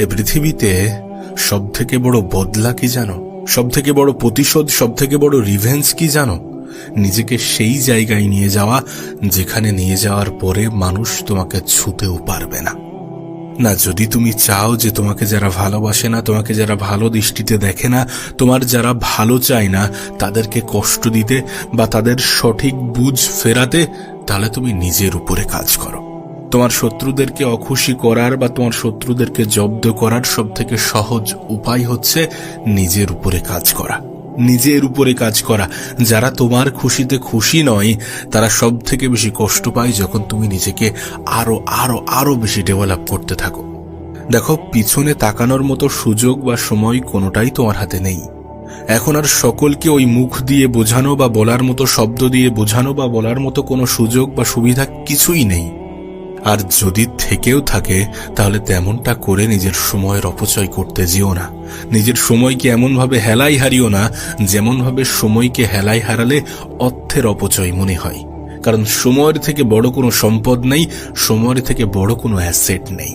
এ পৃথিবীতে সব থেকে বড় বদলা কি জানো? সব থেকে বড় প্রতিশোধ, সব থেকে বড় রিভেঞ্জ কি জানো? নিজেকে সেই জায়গায় নিয়ে যাওয়া যেখানে নিয়ে যাওয়ার পরে মানুষ তোমাকে ছুঁতেও পারবে না। না, যদি তুমি চাও যে তোমাকে যারা ভালোবাসে না, তোমাকে যারা ভালো দৃষ্টিতে দেখে না, তোমার যারা ভালো চায় না তাদেরকে কষ্ট দিতে বা তাদের সঠিক বুঝ ফেরাতে, তাহলে তুমি নিজের উপরে কাজ করো। তোমার শত্রুদেরকে অখুশি করার বা তোমার শত্রুদেরকে জব্দ করার সব থেকে সহজ উপায় হচ্ছে নিজের উপরে কাজ করা। নিজের উপরে কাজ করা। যারা তোমার খুশিতে খুশি নয় তারা সব থেকে বেশি কষ্ট পায় যখন তুমি নিজেকে আরো আরো আরো বেশি ডেভেলপ করতে থাকো। দেখো, পিছনে তাকানোর মতো সুযোগ বা সময় কোনোটাই তোমার হাতে নেই। এখন আর সকলকে ওই মুখ দিয়ে বোঝানো বা বলার মতো শব্দ দিয়ে বোঝানো বা বলার মতো কোনো সুযোগ বা সুবিধা কিছুই নেই। আর যদি থেকেও থাকে তাহলে তেমনটা করে নিজের সময়ের অপচয় করতে যেও না। নিজের সময়কে এমনভাবে হেলাই হারিও না যেমনভাবে সময়কে হেলাই হারালে অর্থের অপচয় মনে হয়। কারণ সময়ের থেকে বড় কোনো সম্পদ নেই, সময়ের থেকে বড় কোনো অ্যাসেট নেই।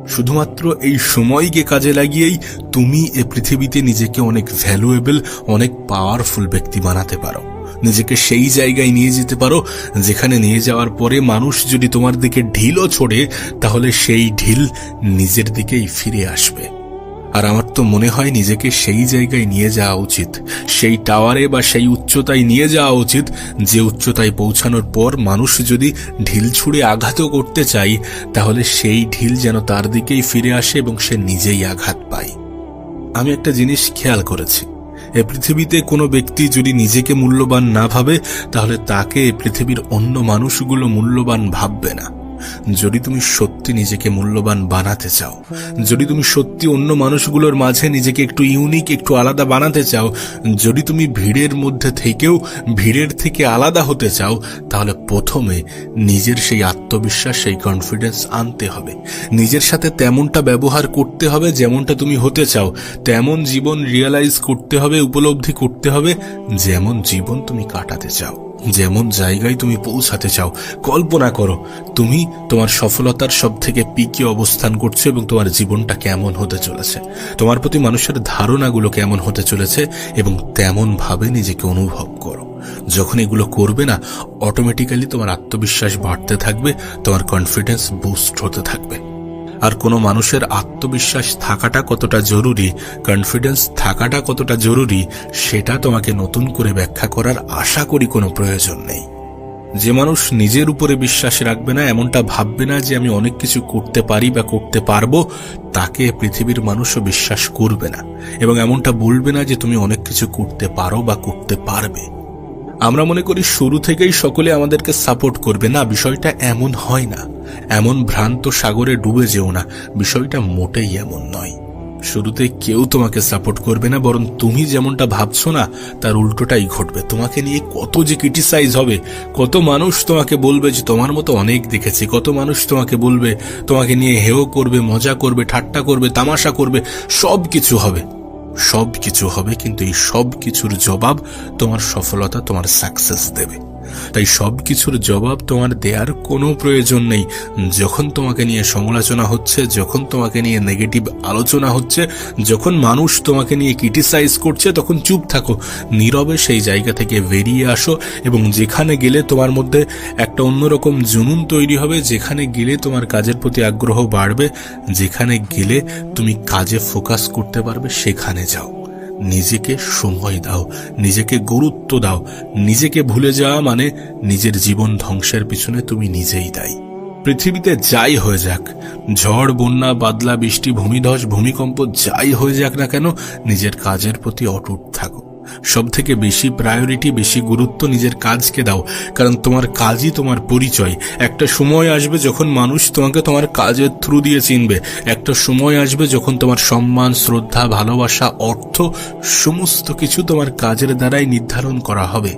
শুধুমাত্র এই সময়কে কাজে লাগিয়েই তুমি এ পৃথিবীতে নিজেকে অনেক ভ্যালুয়েবল, অনেক পাওয়ারফুল ব্যক্তি বানাতে পারো। নিজেকে সেই জায়গায় নিয়ে যেতে পারো যেখানে নিয়ে যাওয়ার পরে মানুষ যদি তোমার দিকে ঢিলও ছোড়ে তাহলে সেই ঢিল নিজের দিকেই ফিরে আসবে। আর আমার তো মনে হয় নিজেকে সেই জায়গায় নিয়ে যাওয়া উচিত, সেই টাওয়ারে বা সেই উচ্চতায় নিয়ে যাওয়া উচিত যে উচ্চতায় পৌঁছানোর পর মানুষ যদি ঢিল ছুঁড়ে আঘাতও করতে চায় তাহলে সেই ঢিল যেন তার দিকেই ফিরে আসে এবং সে নিজেই আঘাত পায়। আমি একটা জিনিস খেয়াল করেছি, এ পৃথিবীতে কোনো ব্যক্তি যদি নিজেকে মূল্যবান না ভাবে তাহলে তাকে এ পৃথিবীর অন্য মানুষগুলো মূল্যবান ভাববে না। যদি তুমি সত্যি নিজেকে মূল্যবান বানাতে চাও, যদি তুমি সত্যি অন্য মানুষগুলোর মাঝে নিজেকে একটু ইউনিক, একটু আলাদা বানাতে চাও, যদি তুমি ভিড়ের মধ্যে থেকেও ভিড়ের থেকে আলাদা হতে চাও, তাহলে প্রথমে নিজের সেই আত্মবিশ্বাস, সেই কনফিডেন্স আনতে হবে। নিজের সাথে তেমনটা ব্যবহার করতে হবে যেমনটা তুমি হতে চাও, তেমন জীবন রিয়েলাইজ করতে হবে, উপলব্ধি করতে হবে যেমন জীবন তুমি কাটাতে চাও, যেমন জায়গায় তুমি পৌঁছাতে চাও। কল্পনা করো তুমি তোমার সফলতার সব থেকে পিকে অবস্থান করছো এবং তোমার জীবনটা কেমন হতে চলেছে, তোমার প্রতি মানুষের ধারণাগুলো কেমন হতে চলেছে, এবং তেমন ভাবে নিজেকে অনুভব করো। যখন এগুলো করবে না, অটোমেটিক্যালি তোমার আত্মবিশ্বাস বাড়তে থাকবে, তোমার কনফিডেন্স বুস্ট হতে থাকবে। আর কোনো মানুষের আত্মবিশ্বাস থাকাটা কতটা জরুরি, কনফিডেন্স থাকাটা কতটা জরুরি, সেটা তোমাকে নতুন করে ব্যাখ্যা করার আশা করি কোনো প্রয়োজন নেই। যে মানুষ নিজের উপরে বিশ্বাস রাখবে না, এমনটা ভাববে না যে আমি অনেক কিছু করতে পারি বা করতে পারবো, তাকে পৃথিবীর মানুষও বিশ্বাস করবে না এবং এমনটা বলবে না যে তুমি অনেক কিছু করতে পারো বা করতে পারবে। আমরা মনে করি শুরু থেকেই সকলে আমাদেরকে সাপোর্ট করবে। না, বিষয়টা এমন হয় না। এমন ভ্রান্ত সাগরে ডুবে যেও না, বিষয়টা মোটেই এমন নয়। শুরুতে কেউ তোমাকে সাপোর্ট করবে না, বরং তুমি যেমনটা ভাবছো না তার উল্টোটাই ঘটবে। তোমাকে নিয়ে কত যে ক্রিটিসাইজ হবে, কত মানুষ তোমাকে বলবে যে তোমার মতো অনেক দেখেছি, কত মানুষ তোমাকে বলবে, তোমাকে নিয়ে হেয় করবে, মজা করবে, ঠাট্টা করবে, তামাশা করবে, সব কিছু হবে, সব কিছু হবে। কিন্তু এই সব কিছুর জবাব তোমার সফলতা, তোমার সাকসেস দেবে। তাই সব কিছুর জবাব তোমার দেওয়ার কোনো প্রয়োজন নেই। যখন তোমাকে নিয়ে সমালোচনা হচ্ছে, যখন তোমাকে নিয়ে নেগেটিভ আলোচনা হচ্ছে, যখন মানুষ তোমাকে নিয়ে ক্রিটিসাইজ করছে, তখন চুপ থাকো, নীরবে সেই জায়গা থেকে বেরিয়ে আসো এবং যেখানে গেলে তোমার মধ্যে একটা অন্যরকম জুনুন তৈরি হবে, যেখানে গেলে তোমার কাজের প্রতি আগ্রহ বাড়বে, যেখানে গেলে তুমি কাজে ফোকাস করতে পারবে, সেখানে যাও। নিজেকে সময় দাও, নিজেকে গুরুত্ব দাও। নিজেকে ভুলে যাওয়া মানে নিজের জীবন ধ্বংসের পিছনে তুমি নিজেই দায়ী। পৃথিবীতে যাই হয়ে যাক, ঝড়, বন্যা, বাদলা, বৃষ্টি, ভূমিধস, ভূমিকম্প যাই হয়ে যাক না কেন, নিজের কাজের প্রতি অটুট থাকো। সব থেকে বেশি প্রায়োরিটি, বেশি গুরুত্ব নিজের কাজকে দাও, কারণ তোমার কাজই তোমার পরিচয়। একটা সময় আসবে যখন মানুষ তোমাকে তোমার কাজের থ্রু দিয়ে চিনবে। একটা সময় আসবে যখন তোমার সম্মান, শ্রদ্ধা, ভালোবাসা, অর্থ সমস্ত কিছু তোমার কাজের দ্বারাই নির্ধারণ করা হবে।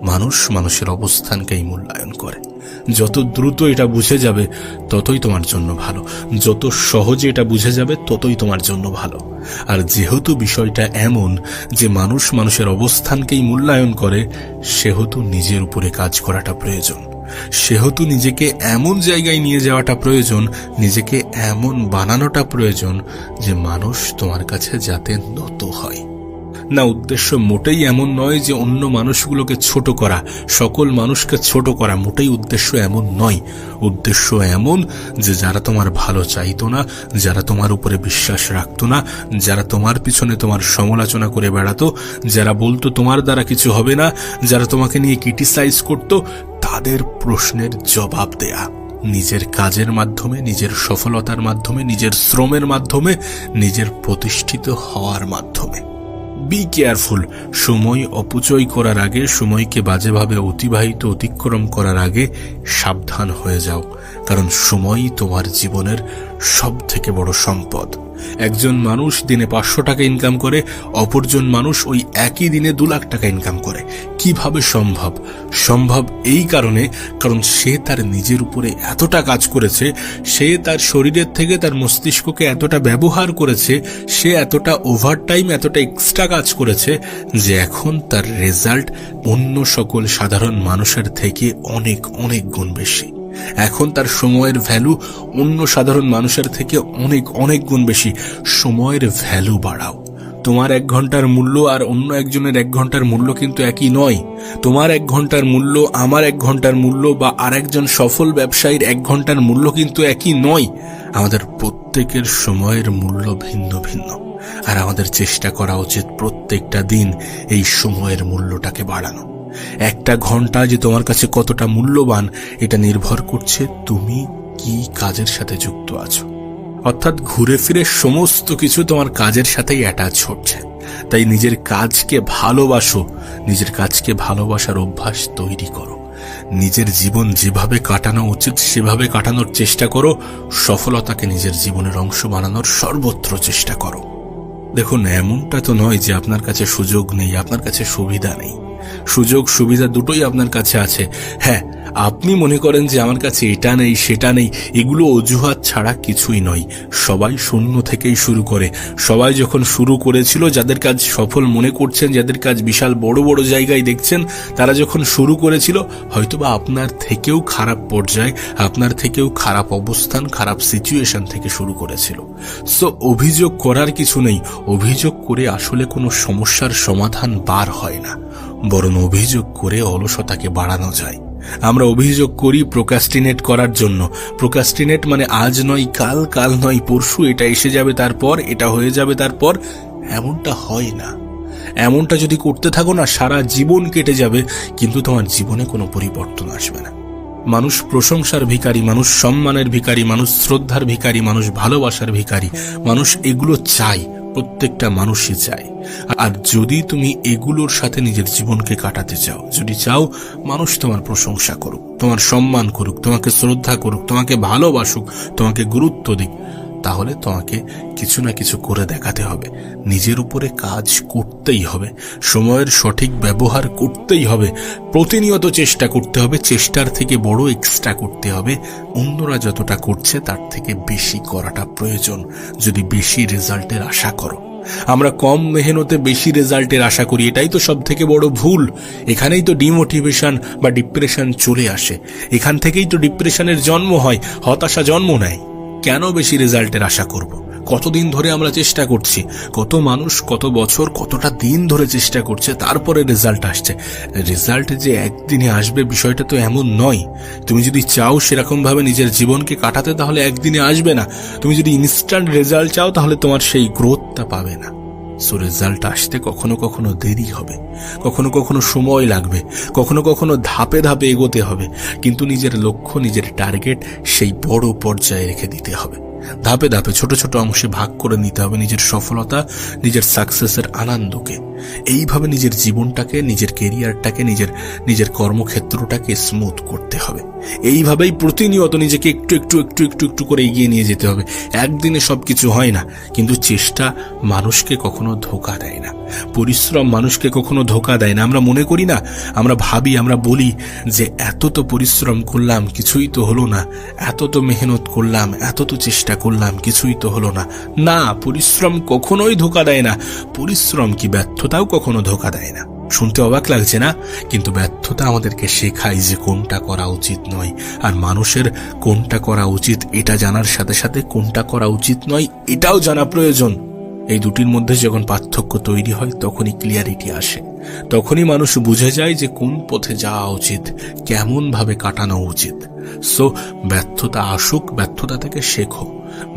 মানুষ মানুষের অবস্থানকেই মূল্যায়ন করে। যত দ্রুত এটা বুঝে যাবে ততই তোমার জন্য ভালো, যত সহজে এটা বুঝে যাবে ততই তোমার জন্য ভালো। আর যেহেতু বিষয়টা এমন যে মানুষ মানুষের অবস্থানকেই মূল্যায়ন করে, সেহেতু নিজের উপরে কাজ করাটা প্রয়োজন। সেহেতু নিজেকে এমন জায়গায় নিয়ে যাওয়াটা প্রয়োজন, নিজেকে এমন বানানোটা প্রয়োজন যে মানুষ তোমার কাছে যাতে নত হয়। না, উদ্দেশ্য মোটেই এমন নয় যে অন্য মানুষগুলোকে ছোট করা, সকল মানুষকে ছোট করা, মোটেই উদ্দেশ্য এমন নয়। উদ্দেশ্য এমন যে যারা তোমার ভালো চাইতো না, যারা তোমার উপরে বিশ্বাস রাখতো না, যারা তোমার পিছনে তোমার সমালোচনা করে বেড়াতো, যারা বলতো তোমার দ্বারা কিছু হবে না, যারা তোমাকে নিয়ে ক্রিটিসাইজ করতো, তাদের প্রশ্নের জবাব দেয়া নিজের কাজের মাধ্যমে, নিজের সফলতার মাধ্যমে, নিজের শ্রমের মাধ্যমে, নিজের প্রতিষ্ঠিত হওয়ার মাধ্যমে। Be careful. সময় অপচয় করার আগে, সময়কে বাজেভাবে অতিক্রম করার আগে সাবধান হয়ে যাও, কারণ সময়ই তোমার জীবনের সব থেকে বড় সম্পদ। একজন মানুষ দিনে 500 টাকা ইনকাম করে, অপরজন মানুষ ওই একই দিনে 2 লাখ টাকা ইনকাম করে। কিভাবে সম্ভব? সম্ভব এই কারণ সে তার নিজের উপরে এতটা কাজ করেছে, সে তার শরীরের থেকে তার মস্তিষ্ককে এতটা ব্যবহার করেছে, সে এতটা ওভারটাইম, এতটা এক্সট্রা কাজ করেছে যে এখন তার রেজাল্ট অন্য সকল সাধারণ মানুষের থেকে অনেক অনেক গুণ বেশি। এখন তার সময়ের ভ্যালু অন্য সাধারণ মানুষের থেকে অনেক অনেক গুণ বেশি। সময়ের ভ্যালু বাড়াও। তোমার 1 ঘন্টার মূল্য আর অন্য একজনের 1 ঘন্টার মূল্য কিন্তু একই নয়। তোমার 1 ঘন্টার মূল্য, আমার 1 ঘন্টার মূল্য, বা আর একজন সফল ব্যবসায়ীর 1 ঘন্টার মূল্য কিন্তু একই নয়। আমাদের প্রত্যেকের সময়ের মূল্য ভিন্ন ভিন্ন, আর আমাদের চেষ্টা করা উচিত প্রত্যেকটা দিন এই সময়ের মূল্যটাকে বাড়ানো। 1 ঘন্টা যে তোমার কাছে কতটা মূল্যবান, এটা নির্ভর করছে তুমি কি কাজের সাথে যুক্ত আছো। অর্থাৎ ঘুরে ফিরে সমস্ত কিছু তোমার কাজের সাথেই অ্যাটাচ হচ্ছে। তাই নিজের কাজকে ভালোবাসো, নিজের কাজকে ভালোবাসার অভ্যাস তৈরি করো। নিজের জীবন যেভাবে কাটানো উচিত সেভাবে কাটানোর চেষ্টা করো। সফলতাকে নিজের জীবনের অংশ বানানোর সর্বত্র চেষ্টা করো। দেখুন, এমনটা তো নয় যে আপনার কাছে সুযোগ নেই, আপনার কাছে সুবিধা নেই। সুযোগ সুবিধা দুটোই আপনার কাছে আছে। হ্যাঁ, আপনি মনে করেন যে আমার কাছে এটা নেই সেটা নেই, এগুলো অজুহাত ছাড়া কিছুই নয়। সবাই শূন্য থেকেই শুরু করে। সবাই যখন শুরু করেছিল, যাদের কাজ সফল মনে করছেন, যাদের কাজ বিশাল বড় বড় জায়গায় দেখছেন, তারা যখন শুরু করেছিল হয়তোবা আপনার থেকেও খারাপ পর্যায়ে, আপনার থেকেও খারাপ অবস্থান, খারাপ সিচুয়েশন থেকে শুরু করেছিল। সো অভিযোগ করার কিছু নেই। অভিযোগ করে আসলে কোনো সমস্যার সমাধান বার হয় না, বরং অভিযোগ করে অলসতাকে বাড়ানো যায়। আমরা অভিযোগ করি প্রোক্রাস্টিনেট করার জন্য। প্রোক্রাস্টিনেট মানে আজ নয় কাল, কাল নয় পরশু, এটা এসে যাবে তারপর, এটা হয়ে যাবে তারপর। এমনটা হয় না। এমনটা যদি করতে থাকো না, সারা জীবন কেটে যাবে, কিন্তু তোমার জীবনে কোনো পরিবর্তন আসবে না। মানুষ প্রশংসার ভিখারি, মানুষ সম্মানের ভিখারি, মানুষ শ্রদ্ধার ভিখারি, মানুষ ভালোবাসার ভিখারি। মানুষ এগুলো চায়, প্রত্যেকটা মানুষই চায়। আর যদি তুমি এগুলোর সাথে নিজের জীবনকে কাটাতে চাও, যদি চাও মানুষ তোমার প্রশংসা করুক, তোমার সম্মান করুক, তোমাকে শ্রদ্ধা করুক, তোমাকে ভালোবাসুক, তোমাকে গুরুত্ব দিক, তাহলে তোমাকে কিছু না কিছু করে দেখাতে হবে। নিজের উপরে কাজ করতেই হবে, সময়ের সঠিক ব্যবহার করতেই হবে, প্রতিনিয়ত চেষ্টা করতে হবে। চেষ্টার থেকে বড় এক্সট্রা করতে হবে। অন্যরা যতটা করছে তার থেকে বেশি করাটা প্রয়োজন যদি বেশি রেজাল্টের আশা করো। আমরা কম মেহনতে বেশি রেজাল্টের আশা করি, এটাই তো সব থেকে বড় ভুল। এখানেই তো ডিমোটিভেশন বা ডিপ্রেশন চলে আসে। এখান থেকেই তো ডিপ্রেশনের জন্ম হয়, হতাশা জন্ম নেয়। কেন বেশি রেজাল্টের আশা করব? কতদিন ধরে আমরা চেষ্টা করছি, কত মানুষ কত বছর কতটা দিন ধরে চেষ্টা করছে, তারপরে রেজাল্ট আসছে। রেজাল্ট যে একদিনে আসবে বিষয়টা তো এমন নয়। তুমি যদি চাও সেরকম ভাবে নিজের জীবনকে কাটাতে, তাহলে একদিনে আসবে না। তুমি যদি ইনস্ট্যান্ট রেজাল্ট চাও, তাহলে তোমার সেই গ্রোথটা পাবে না। সো রেজাল্ট আসতে কখনো কখনো দেরি হবে, কখনো কখনো সময় লাগবে, কখনো কখনো ধাপে ধাপে এগোতে হবে, কিন্তু নিজের লক্ষ্য, নিজের টার্গেট সেই বড় পর্যায়ে রেখে দিতে হবে। ধাপে ধাপে ছোট ছোট অংশে ভাগ করে নিতে হবে নিজের সফলতা, নিজের সাকসেসের আনন্দকে। এইভাবে নিজের জীবনটাকে, নিজের কেরিয়ারটাকে, নিজের কর্মক্ষেত্রটাকে স্মুথ করতে হবে। এইভাবেই প্রতিনিয়ত নিজেকে একটু একটু একটু একটু একটু করে এগিয়ে নিয়ে যেতে হবে। একদিনে সবকিছু হয় না, কিন্তু চেষ্টা মানুষকে কখনো ধোঁকা দেয় না, পরিশ্রম মানুষকে কখনো ধোঁকা দেয় না। আমরা মনে করি না, আমরা ভাবি, আমরা বলি যে এত তো পরিশ্রম করলাম কিছুই তো হলো না, এত তো মেহনত করলাম, এত তো চেষ্টা করলাম, কিছুই তো হলো না। না, পরিশ্রম কখনোই ধোঁকা দেয় না। পরিশ্রম কি ব্যর্থতাও কখনো ধোঁকা দেয় না। শুনতে অবাক লাগছে না? কিন্তু ব্যর্থতা আমাদেরকে শেখায় যে কোনটা করা উচিত নয়, আর মানুষের কোনটা করা উচিত এটা জানার সাথে সাথে কোনটা করা উচিত নয় এটাও জানা প্রয়োজন। এই দুটির মধ্যে যখন পার্থক্য তৈরি হয় তখনই ক্লিয়ারিটি আসে, তখনই মানুষ বুঝে যায় যে কোন পথে যাওয়া উচিত, কেমন ভাবে কাটানো উচিত। সো ব্যর্থতা আসুক, ব্যর্থতা থেকে শেখো।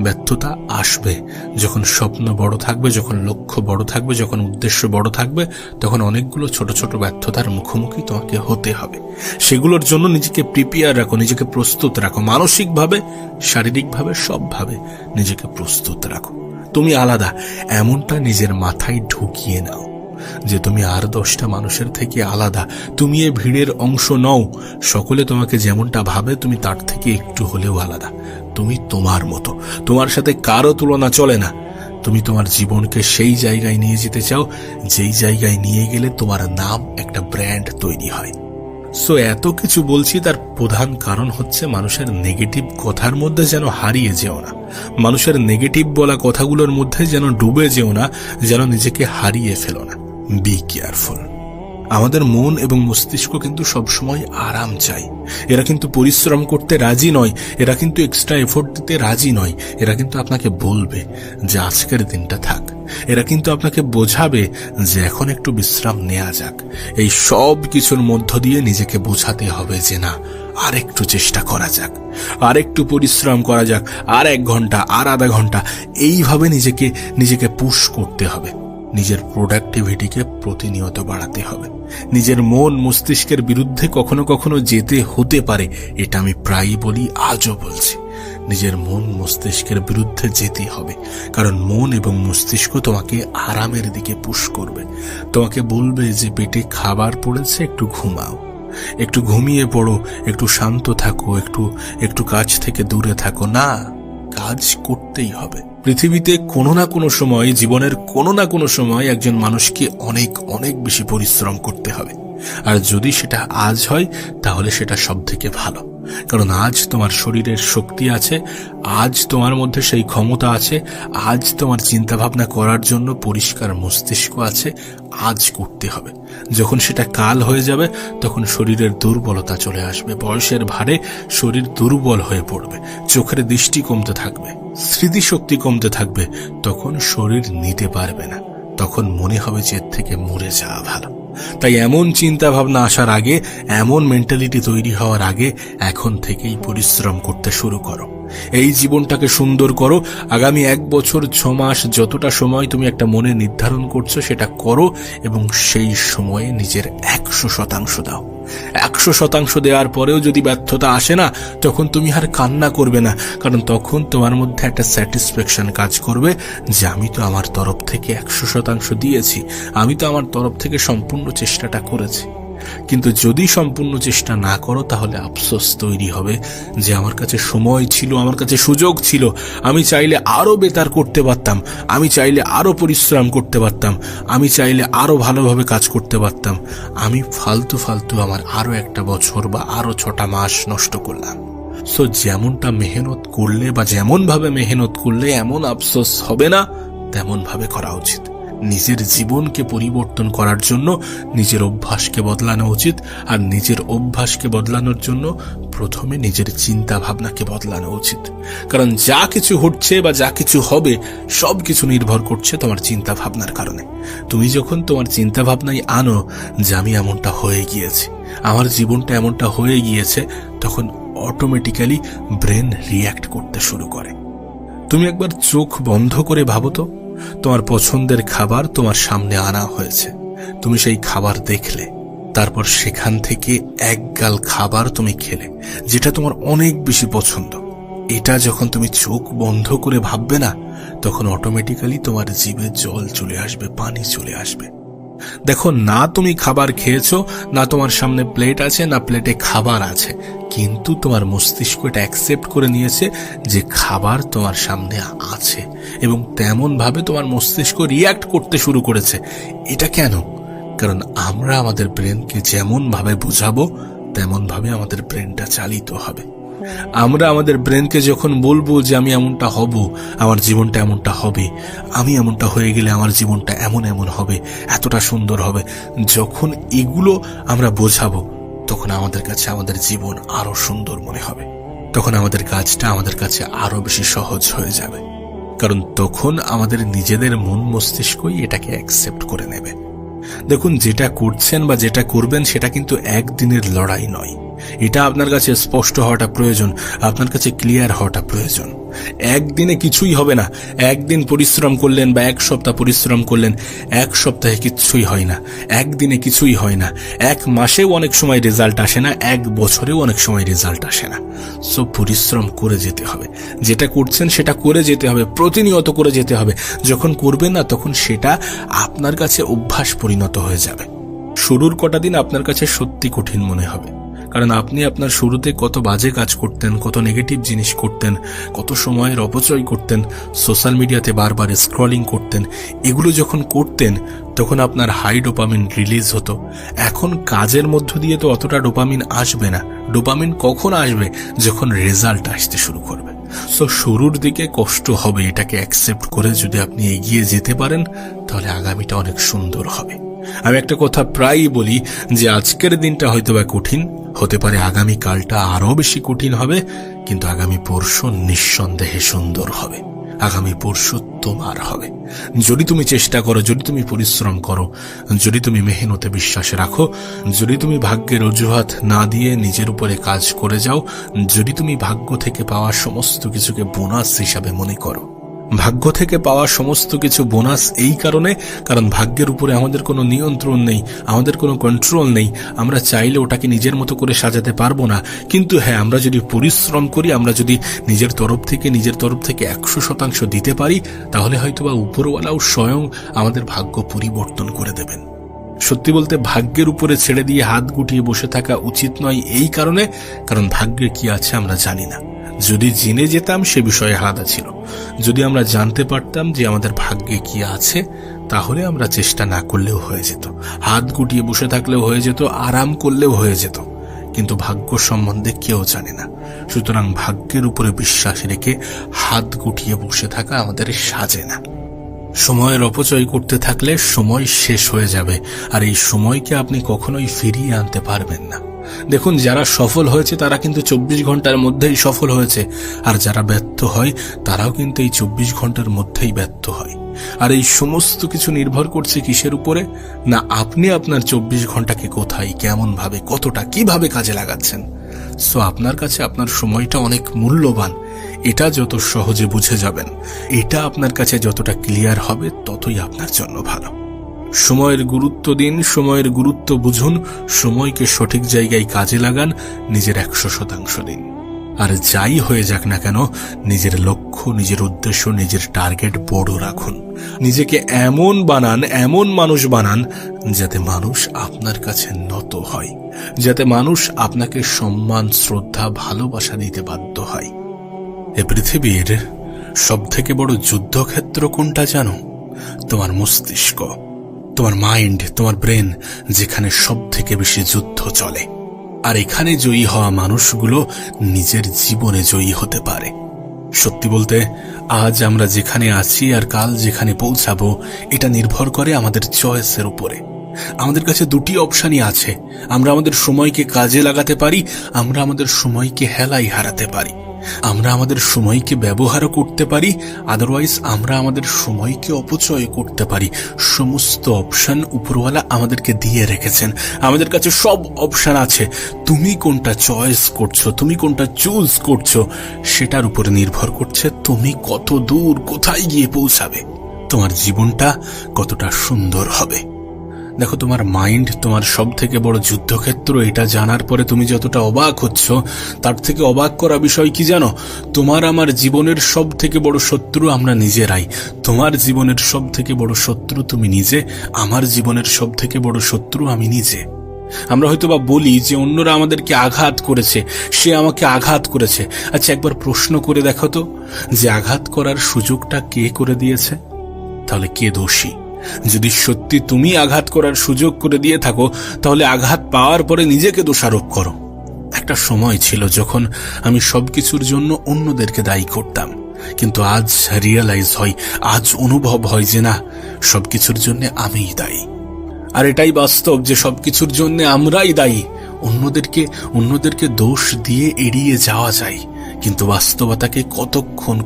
ব্যর্থতা আসবে যখন স্বপ্ন বড় থাকবে, যখন লক্ষ্য বড় থাকবে, যখন উদ্দেশ্য বড় থাকবে, তখন অনেকগুলো ছোট ছোট ব্যর্থতার মুখোমুখি তোমাকে হতে হবে। সেগুলোর জন্য নিজেকে প্রিপেয়ার রাখো, নিজেকে প্রস্তুত রাখো, মানসিকভাবে, শারীরিকভাবে, সবভাবে নিজেকে প্রস্তুত রাখো। তুমি আলাদা এমনটা নিজের মাথায় ঢুকিয়ে নাও যে তুমি আর 10টা মানুষের থেকে আলাদা। তুমি এ ভিড়ের অংশ নও। সকলে তোমাকে যেমনটা ভাবে তুমি তার থেকে একটু হলেও আলাদা। তুমি তোমার মতো, তোমার সাথে কারো তুলনা চলে না। তুমি তোমার জীবনকে সেই জায়গায় নিয়ে যেতে চাও যেই জায়গায় নিয়ে গেলে তোমার নাম একটা ব্র্যান্ড তৈরি হয়। সো এত কিছু বলছি তার প্রধান কারণ হচ্ছে মানুষের নেগেটিভ কথার মধ্যে যেন হারিয়ে যেও না, মানুষের নেগেটিভ বলা কথাগুলোর মধ্যে যেন ডুবে যেও না, যেন নিজেকে হারিয়ে ফেলো না। Be careful. আমাদের মন এবং মস্তিষ্ক কিন্তু সবসময় আরাম চাই। এরা কিন্তু পরিশ্রম করতে রাজি নয়, এরা কিন্তু এক্সট্রা এফোর্ট দিতে রাজি নয়। এরা কিন্তু আপনাকে বলবে যে আজকের দিনটা থাক, এরা কিন্তু আপনাকে বোঝাবে যে এখন একটু বিশ্রাম নেওয়া যাক। এই সব কিছুর মধ্য দিয়ে নিজেকে বোঝাতে হবে যে না, আর একটু চেষ্টা করা যাক, আর একটু পরিশ্রম করা যাক, আর 1 ঘন্টা, আর আধা ঘন্টা, এইভাবে নিজেকে পুশ করতে হবে। নিজের প্রোডাক্টিভিটিকে প্রতিনিয়ত বাড়াতে হবে। নিজের মন মস্তিষ্কের বিরুদ্ধে কখনো কখনো যেতে হতে পারে, এটা আমি প্রায়ই বলি, আজও বলছি। নিজের মন মস্তিষ্কের বিরুদ্ধে যেতে হবে, কারণ মন এবং মস্তিষ্ক তোমাকে আরামের দিকে পুশ করবে। তোমাকে বলবে যে পেটে খাবার পড়েছে, একটু ঘুমাও, একটু ঘুমিয়ে পড়ো, একটু শান্ত থাকো, একটু কাজ থেকে দূরে থাকো। না, কাজ করতেই হবে। পৃথিবীতে কোনো না কোনো সময়, জীবনের কোনো না কোনো সময় একজন মানুষকে অনেক অনেক বেশি পরিশ্রম করতে হবে। আর যদি সেটা আজ হয় তাহলে সেটা সব থেকে ভালো, কারণ আজ তোমার শরীরের শক্তি আছে, আজ তোমার মধ্যে সেই ক্ষমতা আছে, আজ তোমার চিন্তা ভাবনা করার জন্য পরিষ্কার মস্তিষ্ক আছে। আজ করতে হবে। যখন সেটা কাল হয়ে যাবে তখন শরীরের দুর্বলতা চলে আসবে, বয়সের ভারে শরীর দুর্বল হয়ে পড়বে, চোখের দৃষ্টি কমতে থাকবে, স্মৃতিশক্তি কমতে থাকবে। তখন শরীর নিতে পারবে না, তখন মনে হবে যে এর থেকে মরে যাওয়া ভালো। তাই এমন চিন্তা ভাবনা আসার আগে, এমন মেন্টালিটি তৈরি হওয়ার আগে এখন থেকেই পরিশ্রম করতে শুরু করো। এই জীবনটাকে সুন্দর করো। আগামী 1 বছর 6 মাস যতটা সময় তুমি একটা মনে নির্ধারণ করছো সেটা করো, এবং সেই সময়ে নিজের 100% দাও। 100% দেওয়ার পরেও যদি ব্যর্থতা আসে না, তখন তুমি আর কান্না করবে না, কারণ তখন তোমার মধ্যে একটা স্যাটিসফ্যাকশন কাজ করবে যে আমি তো আমার তরফ থেকে 100% দিয়েছি, আমি তো আমার তরফ থেকে সম্পূর্ণ চেষ্টাটা করেছি। কিন্তু যদি সম্পূর্ণ চেষ্টা না করো তাহলে আফসোস তৈরি হবে যে আমার কাছে সময় ছিল, আমার কাছে সুযোগ ছিল, আমি চাইলে আরো বেটার করতে পারতাম, আমি চাইলে আরো পরিশ্রম করতে পারতাম, আমি চাইলে আরো ভালোভাবে কাজ করতে পারতাম। আমি ফালতু আমার আরো 1 বছর বা আরো 6টা মাস নষ্ট করলাম। সো যেমনটা মেহনত করলে বা যেমন ভাবে মেহনত করলে এমন আফসোস হবে না, তেমন ভাবে করা উচিত। নিজের জীবনকে পরিবর্তন করার জন্য নিজের অভ্যাসকে বদলানো উচিত, আর নিজের অভ্যাসকে বদলানোর জন্য প্রথমে নিজের চিন্তা ভাবনাকে বদলানো উচিত। কারণ যা কিছু হচ্ছে বা যা কিছু হবে সব কিছু নির্ভর করছে তোমার চিন্তা ভাবনার কারণে। তুমি যখন তোমার চিন্তা ভাবনায় আনো যে আমি এমনটা হয়ে গিয়েছি, আমার জীবনটা এমনটা হয়ে গিয়েছে, তখন অটোমেটিক্যালি ব্রেন রিঅ্যাক্ট করতে শুরু করে। তুমি একবার চোখ বন্ধ করে ভাবো তো, তোমার পছন্দের খাবার তোমার সামনে আনা হয়েছে, তুমি সেই খাবার দেখলে, তারপর সেখান থেকে 1 গাল খাবার তুমি খেলে যেটা তোমার অনেক বেশি পছন্দ। এটা যখন তুমি চোখ বন্ধ করে ভাববে না, তখন অটোমেটিক্যালি তোমার জিভে জল চলে আসবে, পানি চলে আসবে। দেখো, না তুমি খাবার খেয়েছো, না তোমার সামনে প্লেট আছে, না প্লেটে খাবার আছে, কিন্তু তোমার মস্তিষ্ক এটা অ্যাকসেপ্ট করে নিয়েছে যে খাবার তোমার সামনে আছে, এবং তেমন ভাবে তোমার মস্তিষ্ক রিঅ্যাক্ট করতে শুরু করেছে। এটা কেন? কারণ আমরা আমাদের ব্রেনকে যেমন ভাবে বুঝাবো তেমন ভাবে আমাদের ব্রেনটা চালিত হবে। আমরা আমাদের ব্রেনকে যখন বলবো যে আমি এমনটা হব, আমার জীবনটা এমনটা হবে, আমি এমনটা হয়ে গেলে আমার জীবনটা এমন এমন হবে, এতটা সুন্দর হবে, যখন এগুলো আমরা বোঝাবো তখন আমাদের কাছে আমাদের জীবন আরো সুন্দর মনে হবে। তখন আমাদের কাজটা আমাদের কাছে আরো বেশি সহজ হয়ে যাবে, কারণ তখন আমাদের নিজেদের মন মস্তিষ্কই এটাকে অ্যাকসেপ্ট করে নেবে। দেখুন, যেটা করছেন বা যেটা করবেন সেটা কিন্তু একদিনের লড়াই নয়। এটা আপনার কাছে স্পষ্ট হওয়াটা প্রয়োজন, আপনার কাছে ক্লিয়ার হওয়াটা প্রয়োজন। একদিনে কিছুই হবে না। একদিন পরিশ্রম করলেন বা এক সপ্তাহ পরিশ্রম করলেন, এক সপ্তাহে কিছুই হয় না, একদিনে কিছুই হয় না, এক মাসেও অনেক সময় রেজাল্ট আসে না, এক বছরেও অনেক সময় রেজাল্ট আসে না। সো পরিশ্রম করে যেতে হবে, যেটা করছেন সেটা করে যেতে হবে, প্রতিনিয়ত করে যেতে হবে। যখন করবেন না তখন সেটা আপনার কাছে অভ্যাস পরিণত হয়ে যাবে। শুরুর কটা দিন আপনার কাছে সত্যি কঠিন মনে হবে, কারণ আপনি আপনার শুরুতে কত বাজে কাজ করতেন, কত নেগেটিভ জিনিস করতেন, কত সময়ের অপচয় করতেন, সোশ্যাল মিডিয়াতে বারবার স্ক্রলিং করতেন। এগুলো যখন করতেন তখন আপনার হাই ডোপামিন রিলিজ হতো। এখন কাজের মধ্য দিয়ে তো অতটা ডোপামিন আসবে না। ডোপামিন কখন আসবে? যখন রেজাল্ট আসতে শুরু করবে। সো শুরুর দিকে কষ্ট হবে, এটাকে অ্যাকসেপ্ট করে যদি আপনি এগিয়ে যেতে পারেন তাহলে আগামীটা অনেক সুন্দর হবে। আমি একটা কথা প্রায়ই বলি যে আজকের দিনটা হয়তো বা কঠিন, হতে পারে আগামী কালটা আরো বেশি কঠিন হবে, কিন্তু আগামী পরশু নিঃসন্দেহে সুন্দর হবে। আগামী পরশু তোমার হবে যদি তুমি চেষ্টা করো, যদি তুমি পরিশ্রম করো, যদি তুমি মেহনতে বিশ্বাস রাখো, যদি তুমি ভাগ্যের অজুহাত না দিয়ে নিজের উপরে কাজ করে যাও, যদি তুমি ভাগ্য থেকে পাওয়া সমস্ত কিছুকে বোনাস হিসাবে মনে করো। ভাগ্য থেকে পাওয়া সমস্ত কিছু বোনাস এই কারণে, কারণ ভাগ্যের উপরে আমাদের কোনো নিয়ন্ত্রণ নেই, আমাদের কোনো কন্ট্রোল নেই। আমরা চাইলে ওটাকে নিজের মতো করে সাজাতে পারবো না। কিন্তু হ্যাঁ, আমরা যদি পরিশ্রম করি, আমরা যদি নিজের তরফ থেকে 100% দিতে পারি, তাহলে হয়তোবা উপরওয়ালাও স্বয়ং আমাদের ভাগ্য পরিবর্তন করে দেবেন। সত্যি বলতে ভাগ্যের উপরে ছেড়ে দিয়ে হাত গুটিয়ে বসে থাকা উচিত নয় এই কারণে, কারণ ভাগ্যে কি আছে আমরা জানি না। যদি জেনে যেতাম সে বিষয়ে আলাদা ছিল। যদি আমরা জানতে পারতাম যে আমাদের ভাগ্যে কি আছে, তাহলে আমরা চেষ্টা না করলেও হয়ে যেত, হাত গুটিয়ে বসে থাকলেও হয়ে যেত, আরাম করলেও হয়ে যেত। কিন্তু ভাগ্য সম্বন্ধে কেউ জানে না। সুতরাং ভাগ্যের উপরে বিশ্বাস রেখে হাত গুটিয়ে বসে থাকা আমাদের সাজে না। সময়ের অপচয় করতে থাকলে সময় শেষ হয়ে যাবে, আর এই সময়কে আপনি কখনোই ফিরিয়ে আনতে পারবেন না। দেখুন, যারা সফল হয়েছে তারা কিন্তু 24 ঘন্টার মধ্যেই সফল হয়েছে, আর যারা ব্যর্থ হয় তারাও কিন্তু এই 24 ঘন্টার মধ্যেই ব্যর্থ হয়। আর এই সমস্ত কিছু নির্ভর করছে কিসের উপরে? না, আপনি আপনার 24 ঘন্টাকে কোথায়, কেমন ভাবে, কতটা, কিভাবে কাজে লাগাচ্ছেন। সো আপনার কাছে আপনার সময়টা অনেক মূল্যবান। এটা যত সহজে বুঝে যাবেন, এটা আপনার কাছে যতটা ক্লিয়ার হবে, ততই আপনার জন্য ভালো। সময়ের গুরুত্ব দিন, সময়ের গুরুত্ব বুঝুন, সময়কে সঠিক জায়গায় কাজে লাগান, নিজের 100% দিন। আর যাই হয়ে যাক না কেন, নিজের লক্ষ্য, নিজের উদ্দেশ্য, নিজের টার্গেট বড় রাখুন। নিজেকে এমন বানান, এমন মানুষ বানান যাতে মানুষ আপনার কাছে নত হয়, যাতে মানুষ আপনাকে সম্মান, শ্রদ্ধা, ভালোবাসা দিতে বাধ্য হয়। এ পৃথিবীর সবথেকে বড় যুদ্ধক্ষেত্র কোনটা জানো? তোমার মস্তিষ্ক, তোমার মাইন্ড, তোমার ব্রেন, যেখানে সব থেকে বেশি যুদ্ধ চলে। আর এখানে জয়ী হওয়া মানুষগুলো নিজের জীবনে জয়ী হতে পারে। সত্যি বলতে, আজ আমরা যেখানে আছি আর কাল যেখানে পৌঁছাবো, এটা নির্ভর করে আমাদের চয়েসের উপরে। আমাদের কাছে দুটি অপশনই আছে। আমরা আমাদের সময়কে কাজে লাগাতে পারি, আমরা আমাদের সময়কে হেলায় হারাতে পারি। আমরা আমাদের সময়কে ব্যবহারও করতে পারি, আদারওয়াইজ আমরা আমাদের সময়কে অপচয় করতে পারি। সমস্ত অপশন উপরওয়ালা আমাদেরকে দিয়ে রেখেছেন, আমাদের কাছে সব অপশন আছে। তুমি কোনটা চয়েস করছো, তুমি কোনটা চুজ করছো, সেটার উপরে নির্ভর করছে তুমি কত দূর, কোথায় গিয়ে পৌঁছাবে, তোমার জীবনটা কতটা সুন্দর হবে। দেখো, তোমার মাইন্ড তোমার সব থেকে বড় যুদ্ধক্ষেত্র। এটা জানার পরে তুমি যতটা অবাক হচ্ছ, তার থেকে অবাক করা বিষয় কি জানো? তোমার আমার জীবনের সব থেকে বড় শত্রু আমরা নিজেরাই। তোমার জীবনের সব থেকে বড় শত্রু তুমি নিজে, আমার জীবনের সব থেকে বড় শত্রু আমি নিজে। আমরা হয়তোবা বলি যে অন্যরা আমাদেরকে আঘাত করেছে, সে আমাকে আঘাত করেছে। আচ্ছা, একবার প্রশ্ন করে দেখো তো, যে আঘাত করার সুযোগটা কে করে দিয়েছে? তাহলে কে দোষী? যদি সত্যি তুমি আঘাত করার সুযোগ করে দিয়ে থাকো, তাহলে আঘাত পাওয়ার পরে নিজেকে দোষারোপ করো। একটা সময় ছিল যখন আমি সবকিছুর জন্য অন্যদেরকে দায়ী করতাম, কিন্তু আজ রিয়েলাইজ হয়, আজ অনুভব হয় যে না, সবকিছুর জন্য আমিই দায়ী। আর এটাই বাস্তব যে সবকিছুর জন্য আমরাই দায়ী। অন্যদেরকে দোষ দিয়ে এড়িয়ে যাওয়া যায়, কিন্তু বাস্তবতাকে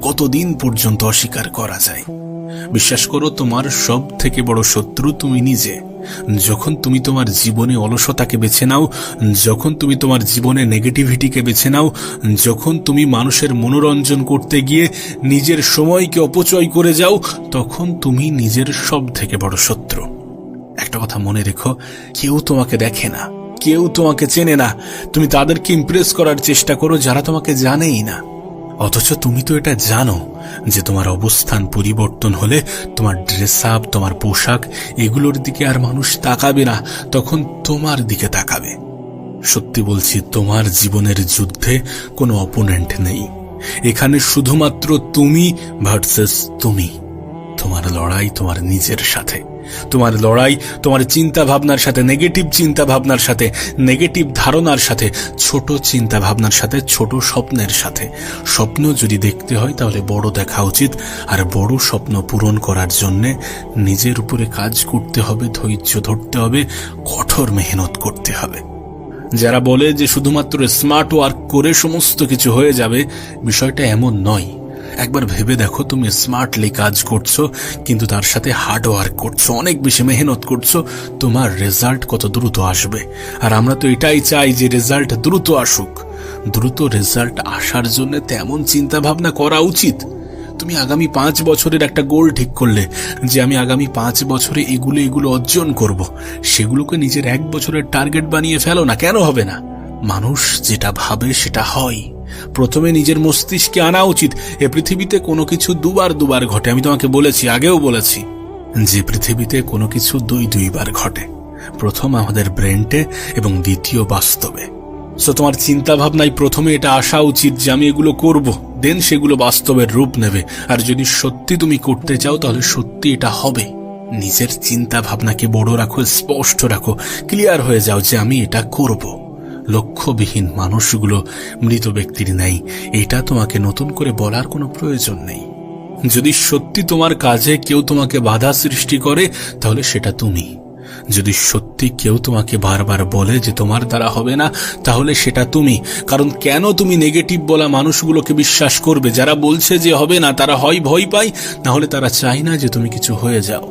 কতদিন পর্যন্ত অস্বীকার করা যায়? বিশ্বাস করো, তোমার সব থেকে বড় শত্রু তুমি নিজে। যখন তুমি তোমার জীবনে অলসতাকে বেছে নাও, যখন তুমি তোমার জীবনে নেগেটিভিটিকে বেছে নাও, যখন তুমি মানুষের মনোরঞ্জন করতে গিয়ে নিজের সময়কে অপচয় করে যাও, তখন তুমি নিজের সব থেকে বড় শত্রু। একটা কথা মনে রেখো, কেউ তোমাকে দেখে না, কেউ তোমাকে চেনে না। তুমি তাদেরকে ইমপ্রেস করার চেষ্টা করো যারা তোমাকে জানেই না। অথচ তুমি তো এটা জানো যে তোমার অবস্থান পরিবর্তন হলে তোমার ড্রেস আপ, তোমার পোশাক, এগুলোর দিকে আর মানুষ তাকাবে না, তখন তোমার দিকে তাকাবে। সত্যি বলছি, তোমার জীবনের যুদ্ধে কোনো অপোনেন্ট নেই। এখানে শুধুমাত্র তুমি ভার্সেস তুমি। তোমার লড়াই তোমার নিজের সাথে, তোমার লড়াই তোমার চিন্তা ভাবনার সাথে, নেগেটিভ চিন্তা ভাবনার সাথে, নেগেটিভ ধারণার সাথে, ছোট চিন্তা ভাবনার সাথে, ছোট স্বপ্নের সাথে। স্বপ্ন যদি দেখতে হয় তাহলে বড় দেখা উচিত, আর বড় স্বপ্ন পূরণ করার জন্য নিজের উপরে কাজ করতে হবে, ধৈর্য ধরতে হবে, কঠোর মেহনত করতে হবে। যারা বলে যে শুধুমাত্র স্মার্ট ওয়ার্ক করে সমস্ত কিছু হয়ে যাবে, বিষয়টা এমন নয়। একবার ভেবে দেখো, তুমি স্মার্টলি কাজ করছো, কিন্তু তার সাথে হার্ড ওয়ার্ক করছো, অনেক বেশি মেহনত করছো, তোমার রেজাল্ট কত দ্রুত আসবে। আর আমরা তো এটাই চাই যে রেজাল্ট দ্রুত আসুক। দ্রুত রেজাল্ট আসার জন্য তেমন চিন্তা ভাবনা করা উচিত। তুমি আগামী 5 বছরের একটা গোল ঠিক করলে যে আমি আগামী 5 বছরে এগুলো অর্জন করব, সেগুলোকে নিজের 1 বছরের টার্গেট বানিয়ে ফেলো না। কেন হবে না? মানুষ যেটা ভাবে সেটা হয়। প্রথমে নিজের মস্তিষ্কে আনা উচিত। এ পৃথিবীতে কোনো কিছু দুবার ঘটে। আমি তোমাকে বলেছি, আগেও বলেছি, যে পৃথিবীতে কোনো কিছু দুইবার ঘটে। প্রথম আমাদের ব্রেনটে এবং দ্বিতীয় বাস্তবে। সো তোমার চিন্তা ভাবনায় প্রথমে এটা আসা উচিত যে আমি এগুলো করব, দেন সেগুলো বাস্তবের রূপ নেবে। আর যদি সত্যি তুমি করতে চাও তাহলে সত্যি এটা হবে। নিজের চিন্তা ভাবনাকে বড় রাখো, স্পষ্ট রাখো, ক্লিয়ার হয়ে যাও যে আমি এটা করব। লক্ষ্যবিহীন মানুষগুলো মৃত ব্যক্তির নেই, এটা তোমাকে নতুন করে বলার কোনো প্রয়োজন নেই। যদি সত্যি তোমার কাজে কেউ তোমাকে বাধা সৃষ্টি করে তাহলে সেটা তুমি। যদি সত্যি কেউ তোমাকে বারবার বলে যে তোমার দ্বারা হবে না, তাহলে সেটা তুমি। কারণ কেন তুমি নেগেটিভ বলা মানুষগুলোকে বিশ্বাস করবে? যারা বলছে যে হবে না, তারা হয় ভয় পায়, না হলে তারা চায় না যে তুমি কিছু হয়ে যাও।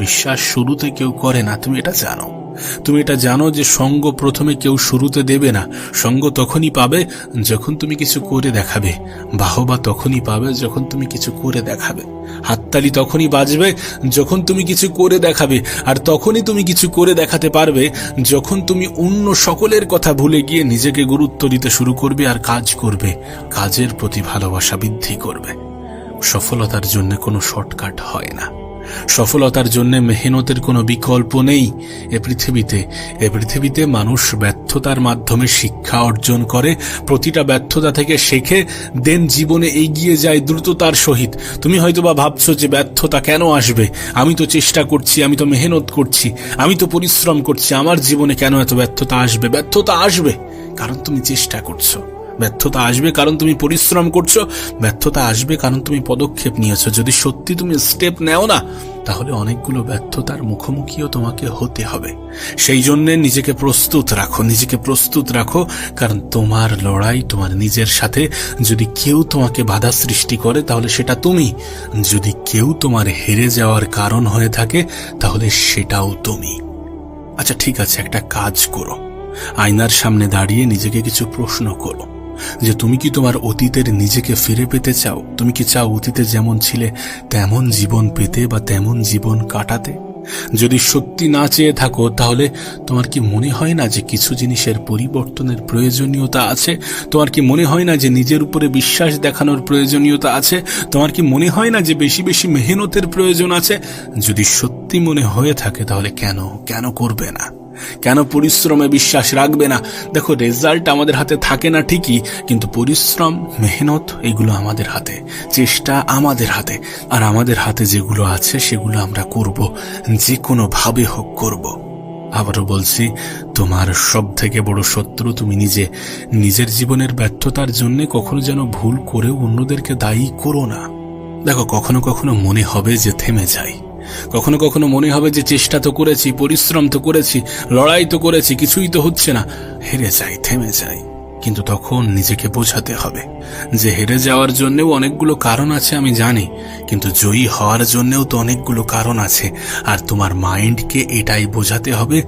বিশ্বাস শুরুতে কেউ করে না, তুমি এটা জানো। তুমি এটা জানো যে সঙ্গ প্রথমে কেউ শুরুতে দেবে না। সঙ্গ তখনই পাবে যখন তুমি কিছু করে দেখাবে। বাহবা তখনই পাবে যখন তুমি কিছু করে দেখাবে। হাততালি তখনই বাজবে যখন তুমি কিছু করে দেখাবে। আর তখনই তুমি কিছু করে দেখাতে পারবে যখন তুমি অন্য সকলের কথা ভুলে গিয়ে নিজেকে গুরুত্ব দিতে শুরু করবে আর কাজ করবে, কাজের প্রতি ভালোবাসা বৃদ্ধি করবে। সফলতার জন্য কোনো শর্টকাট হয় না। সফলতার জন্য মেহনতের কোনো বিকল্প নেই। এ পৃথিবীতে মানুষ ব্যর্থতার মাধ্যমে শিক্ষা অর্জন করে, প্রতিটা ব্যর্থতা থেকে শেখে, দেন জীবনে এগিয়ে যায় দ্রুততার সহিত। তুমি হয়তোবা ভাবছো যে ব্যর্থতা কেন আসবে? আমি তো চেষ্টা করছি, আমি তো মেহনত করছি, আমি তো পরিশ্রম করছি, আমার জীবনে কেন এত ব্যর্থতা আসবে? ব্যর্থতা আসবে কারণ তুমি চেষ্টা করছো। ব্যর্থতা আসবে কারণ তুমি পরিশ্রম করছো। ব্যর্থতা আসবে কারণ তুমি পদক্ষেপ নিয়েছো। যদি সত্যি তুমি স্টেপ নেও না, তাহলে অনেকগুলো ব্যর্থতার মুখোমুখিও তোমাকে হতে হবে। সেই জন্য নিজেকে প্রস্তুত রাখো, কারণ তোমার লড়াই তোমার নিজের সাথে। যদি কেউ তোমাকে বাধা সৃষ্টি করে তাহলে সেটা তুমি। যদি কেউ তোমার হেরে যাওয়ার কারণ হয়ে থাকে তাহলে সেটাও তুমি। আচ্ছা ঠিক আছে, একটা কাজ করো। আয়নার সামনে দাঁড়িয়ে নিজেকে কিছু প্রশ্ন করো যে তুমি কি তোমার অতীতের নিজেকে ফিরে পেতে চাও? তুমি কি চাও অতীতে যেমন ছিলে তেমন জীবন পেতে বা তেমন জীবন কাটাতে? যদি সত্যি না চেয়ে থাকো তাহলে তোমার কি মনে হয় না যে কিছু জিনিসের পরিবর্তনের প্রয়োজনীয়তা আছে? তোমার কি মনে হয় না যে নিজের উপরে বিশ্বাস দেখানোর প্রয়োজনীয়তা আছে? তোমার কি মনে হয় না যে বেশি বেশি মেহনতের প্রয়োজন আছে? যদি সত্যি মনে হয়ে থাকে তাহলে কেন করবে না? কেন পরিশ্রমে বিশ্বাস রাখবে না? দেখো, রেজাল্ট আমাদের হাতে থাকে না ঠিকই, কিন্তু পরিশ্রম, মেহনত এগুলো আমাদের হাতে, চেষ্টা আমাদের হাতে। আর আমাদের হাতে যেগুলো আছে সেগুলো আমরা করব, যে কোনো ভাবে হোক করব। আবারও বলছি, তোমার সব থেকে বড় শত্রু তুমি নিজে। নিজের জীবনের ব্যর্থতার জন্য কখনো যেন ভুল করেও অন্যদেরকে দায়ী করো না। দেখো, কখনো কখনো মনে হবে যে থেমে যাই, কখনো কখনো মনে হবে যে চেষ্টা তো করেছি, পরিশ্রম তো করেছি, লড়াই তো করেছি, কিছুই তো হচ্ছে না, হেরে যাই, থেমে যাই। কিন্তু তখন নিজেকে বোঝাতে হবে যে হেরে যাওয়ার জন্যও অনেকগুলো কারণ আছে, আমি জানি, কিন্তু জয়ী হওয়ার জন্যও তো অনেকগুলো কারণ আছে। আর তোমার মাইন্ডকে এটাই বোঝাতে হবে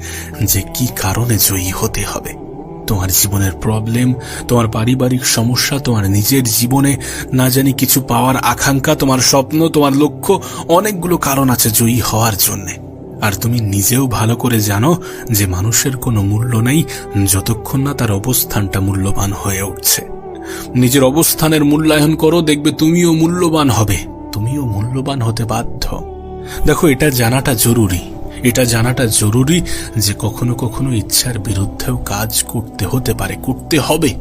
যে কি কারণে জয়ী হতে হবে। তোমার জীবনের প্রবলেম, তোমার পারিবারিক সমস্যা, তোমার নিজের জীবনে না জানি কিছু পাওয়ার আকাঙ্ক্ষা, তোমার স্বপ্ন, তোমার লক্ষ্য, অনেকগুলো কারণ আছে জয়ী হওয়ার জন্যে। আর তুমি নিজেও ভালো করে জানো যে মানুষের কোনো মূল্য নেই যতক্ষণ না তার অবস্থানটা মূল্যবান হয়ে উঠছে। নিজের অবস্থানের মূল্যায়ন করো, দেখবে তুমিও মূল্যবান হবে, তুমিও মূল্যবান হতে বাধ্য। দেখো, এটা জানাটা জরুরি যে কখনো কখনো ইচ্ছার বিরুদ্ধেও কাজ করতে হতে পারে, করতে হবে।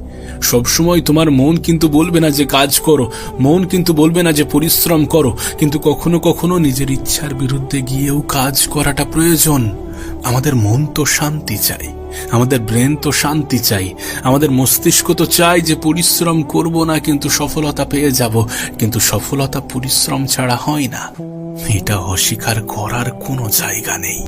সবসময় তোমার মন কিন্তু বলবে না যে কাজ করো, মন কিন্তু বলবে না যে পরিশ্রম করো, কিন্তু কখনো কখনো নিজের ইচ্ছার বিরুদ্ধে গিয়েও কাজ করাটা প্রয়োজন। আমাদের মন তো শান্তি চাই, আমাদের ব্রেন তো শান্তি চাই, আমাদের মস্তিষ্ক তো চাই যে পরিশ্রম করব না কিন্তু সফলতা পেয়ে যাব, কিন্তু সফলতা পরিশ্রম ছাড়া হয় না। এটা অস্বীকার করার কোনো জায়গা নেই।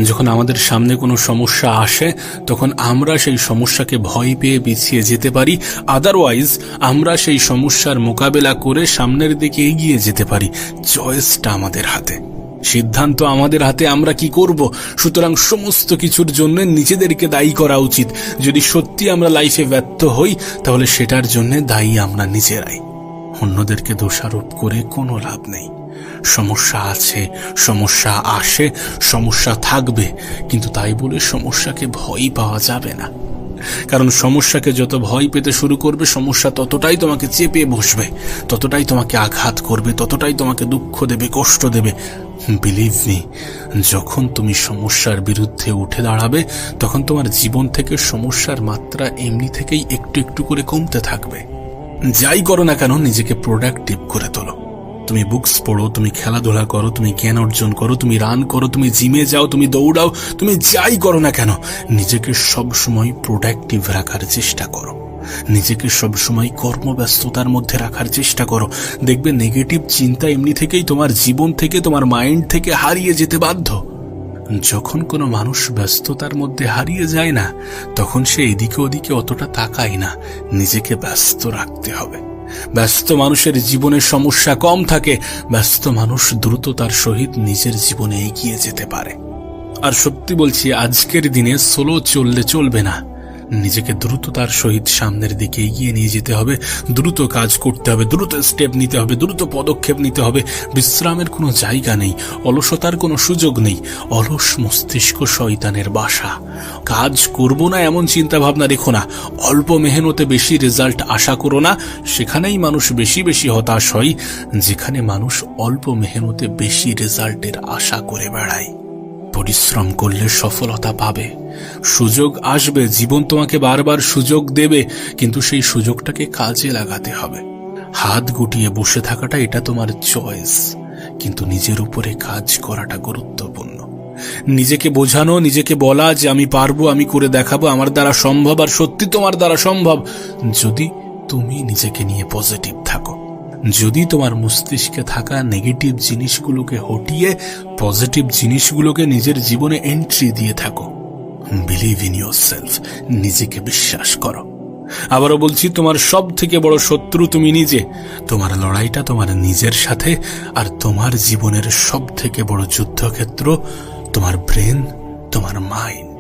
যখন আমাদের সামনে কোনো সমস্যা আসে তখন আমরা সেই সমস্যাকে ভয় পেয়ে পিছিয়ে যেতে পারি, আদারওয়াইজ আমরা সেই সমস্যার মোকাবেলা করে সামনের দিকে এগিয়ে যেতে পারি। চয়েসটা আমাদের হাতে, সিদ্ধান্ত আমাদের হাতে, আমরা কি করব। সুতরাং সমস্ত কিছুর জন্য নিজেদেরকে দায়ী করা উচিত। যদি সত্যি আমরা লাইফে ব্যর্থ হই তাহলে সেটার জন্য দায়ী আমরা নিজেরাই। অন্যদেরকে দোষারোপ করে কোনো লাভ নেই। সমস্যা আছে, সমস্যা আসে, সমস্যা থাকবে, কিন্তু তাই বলে সমস্যাকে ভয় পাওয়া যাবে না। কারণ সমস্যাকে যত ভয় পেতে শুরু করবে, সমস্যা ততটাই তোমাকে চেপে বসবে, ততটাই তোমাকে আঘাত করবে, ততটাই তোমাকে দুঃখ দেবে, কষ্ট দেবে। বিলিভ মি, যখন তুমি সমস্যার বিরুদ্ধে উঠে দাঁড়াবে তখন তোমার জীবন থেকে সমস্যার মাত্রা এমনি থেকেই একটু একটু করে কমতে থাকবে। যাই করো না কেন, নিজেকে প্রোডাক্টিভ করে তোলো। তুমি বুকস পড়ো, তুমি খেলাধুলা করো, তুমি জ্ঞান অর্জন করো, তুমি রান করো, তুমি জিমে যাও, তুমি দৌড়াও, তুমি যাই করো না কেন, নিজেকে সবসময় প্রোডাক্টিভ রাখার চেষ্টা করো। নিজেকে সবসময় কর্মব্যস্ততার মধ্যে রাখার চেষ্টা করো। দেখবে নেগেটিভ চিন্তা এমনি থেকেই তোমার জীবন থেকে, তোমার মাইন্ড থেকে হারিয়ে যেতে বাধ্য। যখন কোনো মানুষ ব্যস্ততার মধ্যে হারিয়ে যায় না তখন সে এদিকে ওদিকে অতটা তাকায় না। নিজেকে ব্যস্ত রাখতে হবে। ব্যস্ত মানুষের জীবনে সমস্যা কম থাকে, ব্যস্ত মানুষ দ্রুততার সহিত নিজের জীবনে এগিয়ে যেতে পারে। আর সত্যি বলছি, আজকের দিনে স্লো চললে চলবে না। নিজেকে দ্রুততার সহিত সামনের দিকে এগিয়ে নিয়ে যেতে হবে, দ্রুত কাজ করতে হবে, দ্রুত স্টেপ নিতে হবে, দ্রুত পদক্ষেপ নিতে হবে। বিশ্রামের কোনো জায়গা নেই, অলসতার কোনো সুযোগ নেই। অলস মস্তিষ্ক শয়তানের বাসা। কাজ করব না এমন চিন্তা ভাবনা রেখো না, অল্প মেহনতে বেশি রেজাল্ট আশা করো না। সেখানেই মানুষ বেশি বেশি হতাশ হয়, যেখানে মানুষ অল্প মেহনতে বেশি রেজাল্টের আশা করে বেড়ায়। পরিশ্রম করলে সফলতা পাবে, সুযোগ আসবে, জীবন তোমাকে বারবার সুযোগ দেবে, কিন্তু সেই সুযোগটাকে কাজে লাগাতে হবে। হাত গুটিয়ে বসে থাকাটা এটা তোমার চয়েস, কিন্তু নিজের উপরে কাজ করাটা গুরুত্বপূর্ণ। নিজেকে বোঝানো, নিজেকে বলা যে আমি পারবো, আমি করে দেখাবো, আমার দ্বারা সম্ভব। আর সত্যি তোমার দ্বারা সম্ভব যদি তুমি নিজেকে নিয়ে পজিটিভ থাকো, যদি তোমার মস্তিষ্কে থাকা নেগেটিভ জিনিসগুলোকে হটিয়ে পজিটিভ জিনিসগুলোকে নিজের জীবনে এন্ট্রি দিয়ে থাকো। বিলিভ ইন ইয়োরসেলফ, নিজেকে বিশ্বাস করো। আবারও বলছি, তোমার সব থেকে বড় শত্রু তুমি নিজে। তোমার লড়াইটা তোমার নিজের সাথে, আর তোমার জীবনের সব থেকে বড় যুদ্ধক্ষেত্র তোমার ব্রেন, তোমার মাইন্ড।